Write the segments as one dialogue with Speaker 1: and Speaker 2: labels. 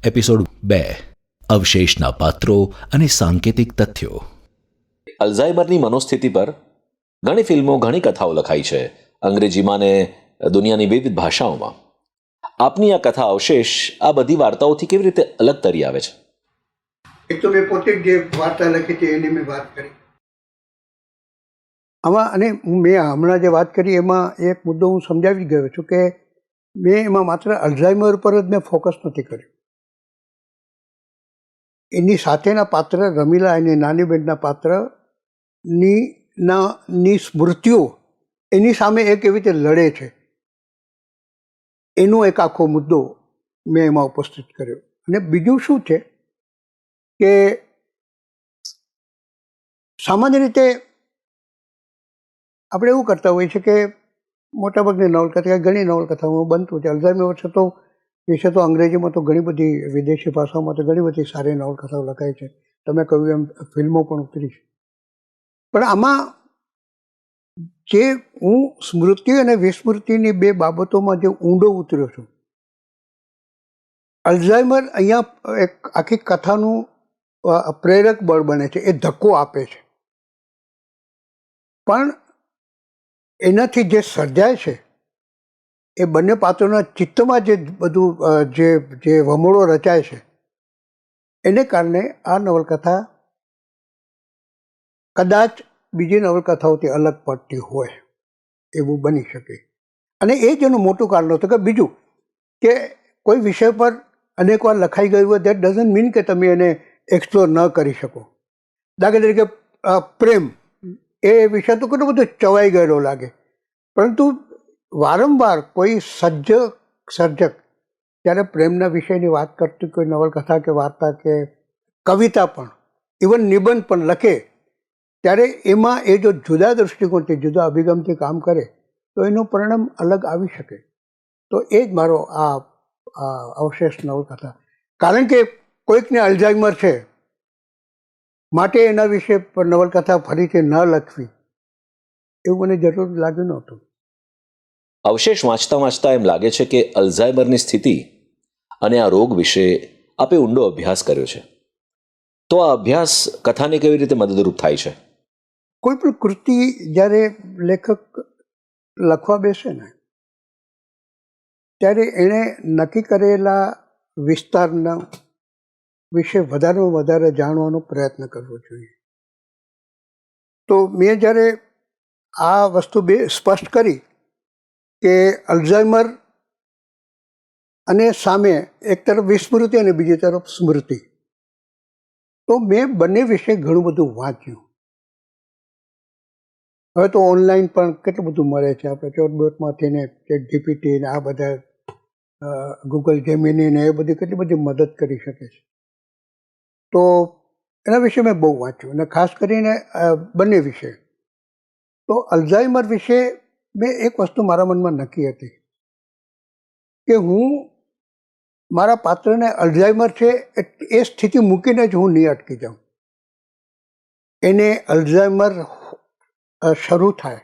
Speaker 1: Episode 2 અવશેષના પાત્રો અને સાંકેતિક તથ્યો.
Speaker 2: અલ્ઝાઇમરની મનોસ્થિતિ પર ઘણી ફિલ્મો, ઘણી કથાઓ લખાઈ છે, અંગ્રેજીમાં ને દુનિયાની વિવિધ ભાષાઓમાં. આપની આ કથા અવશેષ આ બધી વાર્તાઓથી કેવી રીતે અલગ તરી આવે છે?
Speaker 3: એક તો મેં પોતે જ જે વાર્તા લખી હતી એની મેં વાત કરી આમાં, અને મેં હમણાં જે વાત કરી એમાં એક મુદ્દો હું સમજાવી ગયો છું કે મેં એમાં માત્ર અલ્ઝાઇમર પર જ મેં ફોકસ નથી કર્યું. એની સાથેના પાત્ર રમીલા અને નાની બહેનના પાત્રની સ્મૃતિઓ એની સામે એક એવી રીતે લડે છે, એનો એક આખો મુદ્દો મેં એમાં ઉપસ્થિત કર્યો. અને બીજું શું છે કે સામાન્ય રીતે આપણે એવું કરતા હોઈએ છીએ કે મોટાભાગની નવલકથા, ઘણી નવલકથાઓમાં બનતું છે. અલ્ઝાઇમર વિશે તો અંગ્રેજીમાં તો ઘણી બધી, વિદેશી ભાષાઓમાં તો ઘણી બધી સારી નવલકથાઓ લખાઈ છે. તમે કહ્યું એમ ફિલ્મો પણ ઉતરી છે. પણ આમાં જે હું સ્મૃતિ અને વિસ્મૃતિની બે બાબતોમાં જે ઊંડો ઉતર્યો છું, અલ્ઝાઇમર અહીંયા એક આખી કથાનું પ્રેરક બળ બને છે, એ ધક્કો આપે છે. પણ એનાથી જે સર્જાય છે એ બંને પાત્રોના ચિત્તમાં જે બધું જે વમળો રચાય છે એને કારણે આ નવલકથા કદાચ બીજી નવલકથાઓથી અલગ પડતી હોય એવું બની શકે. અને એ જ એનું મોટું કારણ હતું કે બીજું કે કોઈ વિષય પર અનેકવાર લખાઈ ગયું હોય, દેટ ડઝન્ટ મીન કે તમે એને એક્સપ્લોર ન કરી શકો. દાખલા તરીકે પ્રેમ, એ વિષય તો કેટલો બધો ચવાઈ ગયેલો લાગે, પરંતુ વારંવાર કોઈ સર્જક જ્યારે પ્રેમના વિષયની વાત કરતી કોઈ નવલકથા કે વાર્તા કે કવિતા પણ, ઇવન નિબંધ પણ લખે, ત્યારે એમાં એ જો જુદા દૃષ્ટિકોણથી, જુદા અભિગમથી કામ કરે તો એનું પરિણામ અલગ આવી શકે. તો એ જ મારો આ અવશેષ નવલકથા. કારણ કે કોઈકને અલ્ઝાઇમર છે માટે એના વિશે નવલકથા ફરીથી ન લખવી એવું મને જરૂર લાગ્યું નહોતું.
Speaker 2: અવશેષ વાંચતા વાંચતા એમ લાગે છે કે અલ્ઝાઇમરની સ્થિતિ અને આ રોગ વિશે આપે ઊંડો અભ્યાસ કર્યો છે. તો આ અભ્યાસ કથાને કેવી રીતે મદદરૂપ થાય છે?
Speaker 3: કોઈ પણ કૃતિ જ્યારે લેખક લખવા બેસે ને ત્યારે એણે નક્કી કરેલા વિસ્તારના વિશે વધારેમાં વધારે જાણવાનો પ્રયત્ન કરવો જોઈએ. તો મેં જ્યારે આ વસ્તુ સ્પષ્ટ કરી કે અલ્ઝાઇમર અને સામે એક તરફ વિસ્મૃતિ અને બીજી તરફ સ્મૃતિ, તો મેં બંને વિશે ઘણું બધું વાંચ્યું. હવે તો ઓનલાઈન પણ કેટલું બધું મળે છે, આપણે ચોટબોટમાંથી ને ChatGPT ને આ બધા ગૂગલ જેમિની ને એ બધી કેટલી બધી મદદ કરી શકે છે. તો એના વિશે મેં બહુ વાંચ્યું, અને ખાસ કરીને બંને વિશે. તો અલ્ઝાઇમર વિશે મેં એક વસ્તુ મારા મનમાં નક્કી હતી કે હું મારા પાત્રને અલ્ઝાઇમર છે એ સ્થિતિ મૂકીને જ હું નહીં અટકી જાઉં. એને અલ્ઝાઇમર શરૂ થાય,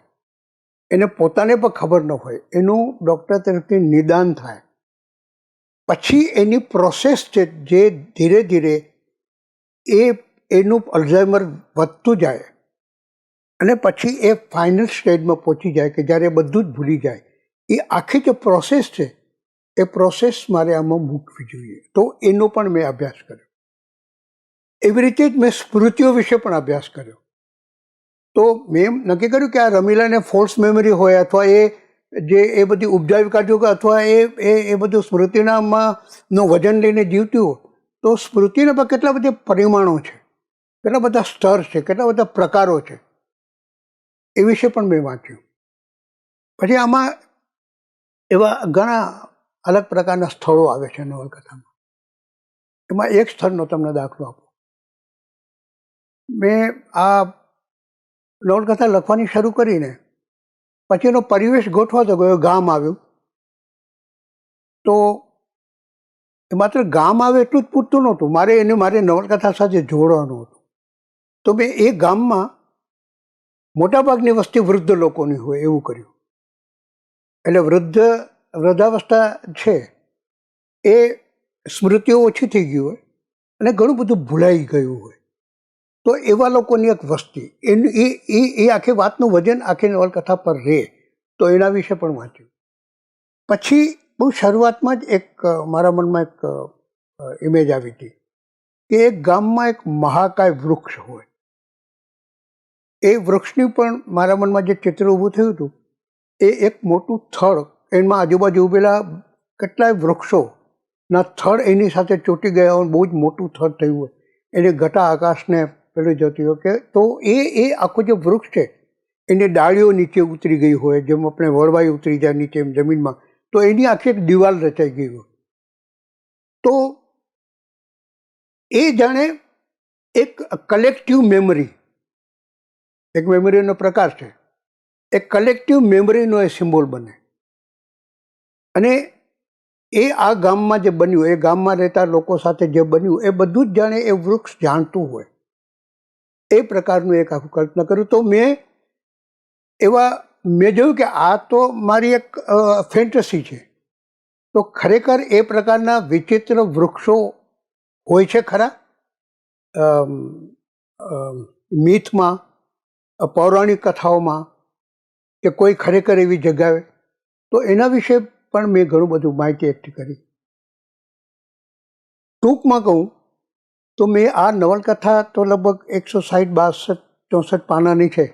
Speaker 3: એને પોતાને પણ ખબર ન હોય, એનું ડૉક્ટર તરફથી નિદાન થાય, પછી એની પ્રોસેસ છે જે ધીરે ધીરે એનું અલ્ઝાઇમર વધતું જાય અને પછી એ ફાઇનલ સ્ટેજમાં પહોંચી જાય કે જ્યારે બધું જ ભૂલી જાય, એ આખી જે પ્રોસેસ છે એ પ્રોસેસ મારે આમાં મૂકવી જોઈએ. તો એનો પણ મેં અભ્યાસ કર્યો. એવી રીતે જ મેં સ્મૃતિઓ વિશે પણ અભ્યાસ કર્યો. તો મેં નક્કી કર્યું કે આ રમીલાને ફોલ્સ મેમરી હોય, અથવા એ બધી ઉપજાવી કાઢ્યું કે અથવા એ બધું સ્મૃતિનામાં વજન લઈને જીવતી હોય, તો સ્મૃતિના પર કેટલા બધા પરિમાણો છે, કેટલા બધા સ્તર છે, કેટલા બધા પ્રકારો છે, એ વિશે પણ મેં વાંચ્યું. પછી આમાં એવા ઘણા અલગ પ્રકારના સ્થળો આવે છે નવલકથામાં. એમાં એક સ્થળનો તમને દાખલો આપું. મેં આ નવલકથા લખવાની શરૂ કરીને પછી એનો પરિવેશ ગોઠવાતો ગયો. ગામ આવ્યું તો એ માત્ર ગામ આવે એટલું જ પૂરતું નહોતું, મારે નવલકથા સાથે જોડવાનું હતું. તો મેં એ ગામમાં મોટાભાગની વસ્તી વૃદ્ધ લોકોની હોય એવું કર્યું. એટલે વૃદ્ધાવસ્થા છે એ સ્મૃતિઓ ઓછી થઈ ગઈ હોય અને ઘણું બધું ભૂલાઈ ગયું હોય, તો એવા લોકોની એક વસ્તી એનું એ આખી વાતનું વજન આખી નવલકથા પર રહે, તો એના વિશે પણ વાંચ્યું. પછી બહુ શરૂઆતમાં જ એક મારા મનમાં એક ઇમેજ આવી હતી કે એક ગામમાં એક મહાકાય વૃક્ષ હોય. એ વૃક્ષની પણ મારા મનમાં જે ચિત્ર ઊભું થયું હતું એ એક મોટું થડ, એમાં આજુબાજુ ઉભેલા કેટલાય વૃક્ષોના થડ એની સાથે ચોંટી ગયા હોય, બહુ જ મોટું થડ થયું હોય, એને ઘટા આકાશને પેલું જતી હોય કે તો એ આખું જે વૃક્ષ છે એની ડાળીઓ નીચે ઉતરી ગઈ હોય, જેમ આપણે વળવાઈ ઉતરી જાય નીચે એમ જમીનમાં, તો એની આખી એક દિવાલ રચાઈ ગઈ હોય. તો એ જાણે એક કલેક્ટિવ મેમરી, એક મેમરીનો પ્રકાર છે, એક કલેક્ટિવ મેમરીનો એ સિમ્બોલ બને. અને એ આ ગામમાં જે બન્યું, એ ગામમાં રહેતા લોકો સાથે જે બન્યું, એ બધું જ જાણે એ વૃક્ષ જાણતું હોય, એ પ્રકારનું એક આખું કલ્પના કર્યું. તો મેં જોયું કે આ તો મારી એક ફેન્ટસી છે, તો ખરેખર એ પ્રકારના વિચિત્ર વૃક્ષો હોય છે ખરા મિથમાં, પૌરાણિક કથાઓમાં, કે કોઈ ખરેખર એવી જગાવે? તો એના વિશે પણ મેં ઘણું બધું માહિતી એકઠી કરી. ટૂંકમાં કહું તો મેં આ નવલકથા તો લગભગ 160, 62, 64 પાનાની છે,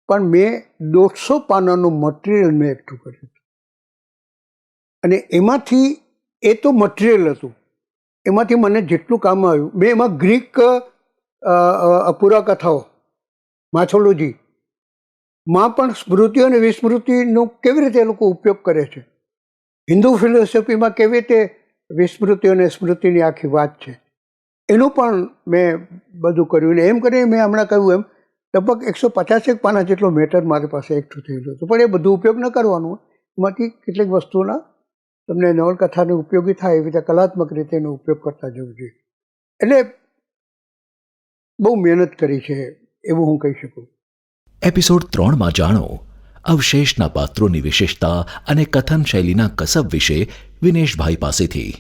Speaker 3: પણ મેં 150 પાનાનું મટીરિયલ મેં એકઠું કર્યું. અને એમાંથી એ તો મટીરિયલ હતું, એમાંથી મને જેટલું કામ આવ્યું, મેં એમાં ગ્રીક પુરાકથાઓ, માથોલોજીમાં પણ સ્મૃતિઓ અને વિસ્મૃતિનો કેવી રીતે એ લોકો ઉપયોગ કરે છે, હિન્દુ ફિલોસોફીમાં કેવી રીતે વિસ્મૃતિ અને સ્મૃતિની આખી વાત છે, એનું પણ મેં બધું કર્યું. ને એમ કરીને મેં હમણાં કહ્યું એમ લગભગ 150 પાના જેટલો મેટર મારી પાસે એકઠું થયેલું હતું. પણ એ બધું ઉપયોગ ન કરવાનું હોય, એમાંથી કેટલીક વસ્તુઓના તમને નવલકથાને ઉપયોગી થાય એવી રીતે કલાત્મક રીતે એનો ઉપયોગ કરતા જવું જોઈએ. એટલે બહુ મહેનત કરી છે એવું હું કહી શકું.
Speaker 1: એપિસોડ 3માં જાણો અવશેષના પાત્રોની વિશેષતા અને કથન શૈલીના કસબ વિશે વિનેશભાઈ પાસેથી.